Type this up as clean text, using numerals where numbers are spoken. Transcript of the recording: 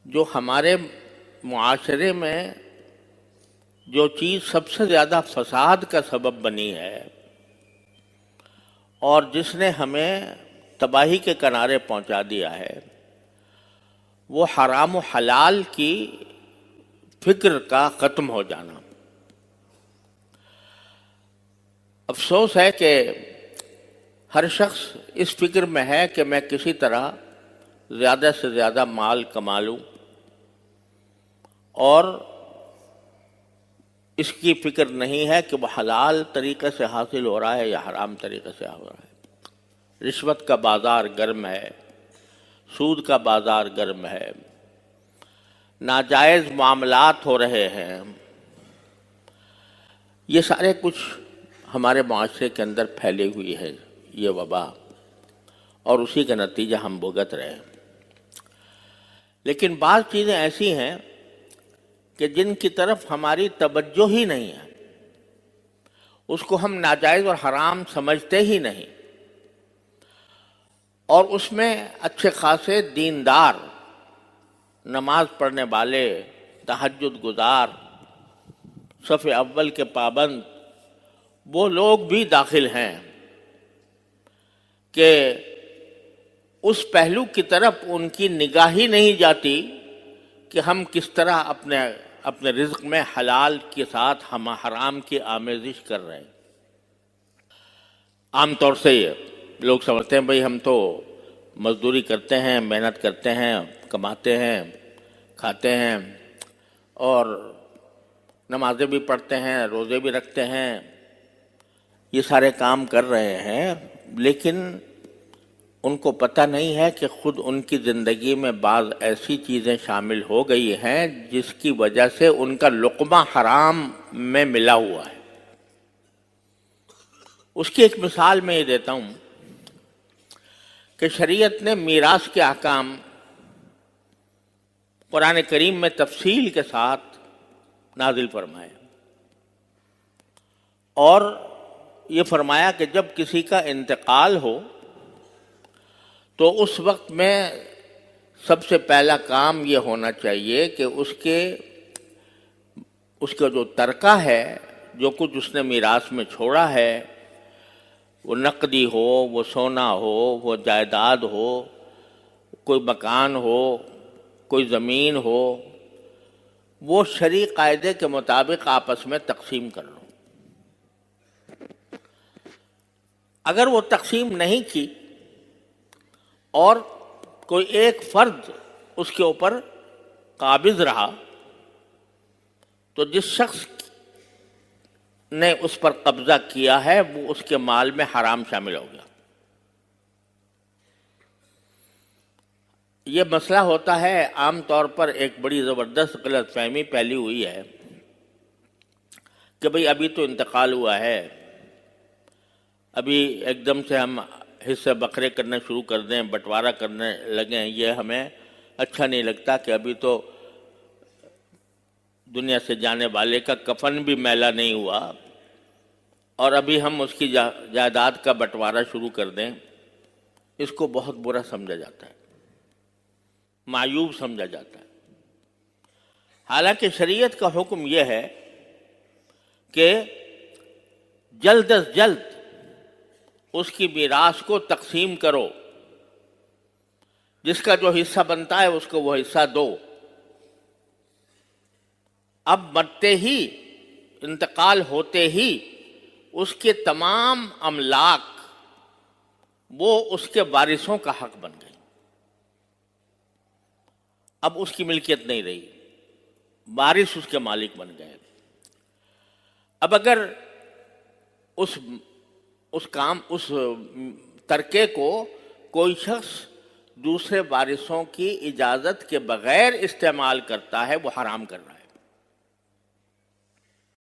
جو ہمارے معاشرے میں جو چیز سب سے زیادہ فساد کا سبب بنی ہے اور جس نے ہمیں تباہی کے کنارے پہنچا دیا ہے، وہ حرام و حلال کی فکر کا ختم ہو جانا۔ افسوس ہے کہ ہر شخص اس فکر میں ہے کہ میں کسی طرح زیادہ سے زیادہ مال کما لوں، اور اس کی فکر نہیں ہے کہ وہ حلال طریقے سے حاصل ہو رہا ہے یا حرام طریقے سے ہو رہا ہے۔ رشوت کا بازار گرم ہے، سود کا بازار گرم ہے، ناجائز معاملات ہو رہے ہیں۔ یہ سارے کچھ ہمارے معاشرے کے اندر پھیلی ہوئی ہے یہ وبا، اور اسی کا نتیجہ ہم بھگت رہے ہیں۔ لیکن بعض چیزیں ایسی ہیں کہ جن کی طرف ہماری توجہ ہی نہیں ہے، اس کو ہم ناجائز اور حرام سمجھتے ہی نہیں، اور اس میں اچھے خاصے دیندار، نماز پڑھنے والے، تہجد گزار، صف اول کے پابند وہ لوگ بھی داخل ہیں کہ اس پہلو کی طرف ان کی نگاہ ہی نہیں جاتی کہ ہم کس طرح اپنے رزق میں حلال کے ساتھ ہم حرام کی آمیزش کر رہے ہیں۔ عام طور سے یہ لوگ سمجھتے ہیں بھئی ہم تو مزدوری کرتے ہیں، محنت کرتے ہیں، کماتے ہیں، کھاتے ہیں، اور نمازیں بھی پڑھتے ہیں، روزے بھی رکھتے ہیں، یہ سارے کام کر رہے ہیں، لیکن ان کو پتہ نہیں ہے کہ خود ان کی زندگی میں بعض ایسی چیزیں شامل ہو گئی ہیں جس کی وجہ سے ان کا لقمہ حرام میں ملا ہوا ہے۔ اس کی ایک مثال میں یہ دیتا ہوں کہ شریعت نے میراث کے احکام قرآن کریم میں تفصیل کے ساتھ نازل فرمائے، اور یہ فرمایا کہ جب کسی کا انتقال ہو تو اس وقت میں سب سے پہلا کام یہ ہونا چاہیے کہ اس کا جو ترکہ ہے، جو کچھ اس نے میراث میں چھوڑا ہے، وہ نقدی ہو، وہ سونا ہو، وہ جائیداد ہو، کوئی مکان ہو، کوئی زمین ہو، وہ شرعی قاعدے کے مطابق آپس میں تقسیم کر لو۔ اگر وہ تقسیم نہیں کی اور کوئی ایک فرد اس کے اوپر قابض رہا، تو جس شخص نے اس پر قبضہ کیا ہے وہ اس کے مال میں حرام شامل ہو گیا۔ یہ مسئلہ ہوتا ہے عام طور پر ایک بڑی زبردست غلط فہمی پھیلی ہوئی ہے کہ بھئی ابھی تو انتقال ہوا ہے، ابھی ایک دم سے ہم حصے بکھرے کرنے شروع کر دیں، بٹوارہ کرنے لگیں، یہ ہمیں اچھا نہیں لگتا کہ ابھی تو دنیا سے جانے والے کا کفن بھی میلا نہیں ہوا، اور ابھی ہم اس کی جائیداد کا بٹوارہ شروع کر دیں۔ اس کو بہت برا سمجھا جاتا ہے، معیوب سمجھا جاتا ہے۔ حالانکہ شریعت کا حکم یہ ہے کہ جلد از جلد اس کی میراث کو تقسیم کرو، جس کا جو حصہ بنتا ہے اس کو وہ حصہ دو۔ اب مرتے ہی، انتقال ہوتے ہی اس کے تمام املاک وہ اس کے وارثوں کا حق بن گئی، اب اس کی ملکیت نہیں رہی، وارث اس کے مالک بن گئے۔ اب اگر اس ترکے کو کوئی شخص دوسرے وارثوں کی اجازت کے بغیر استعمال کرتا ہے، وہ حرام کر رہا ہے۔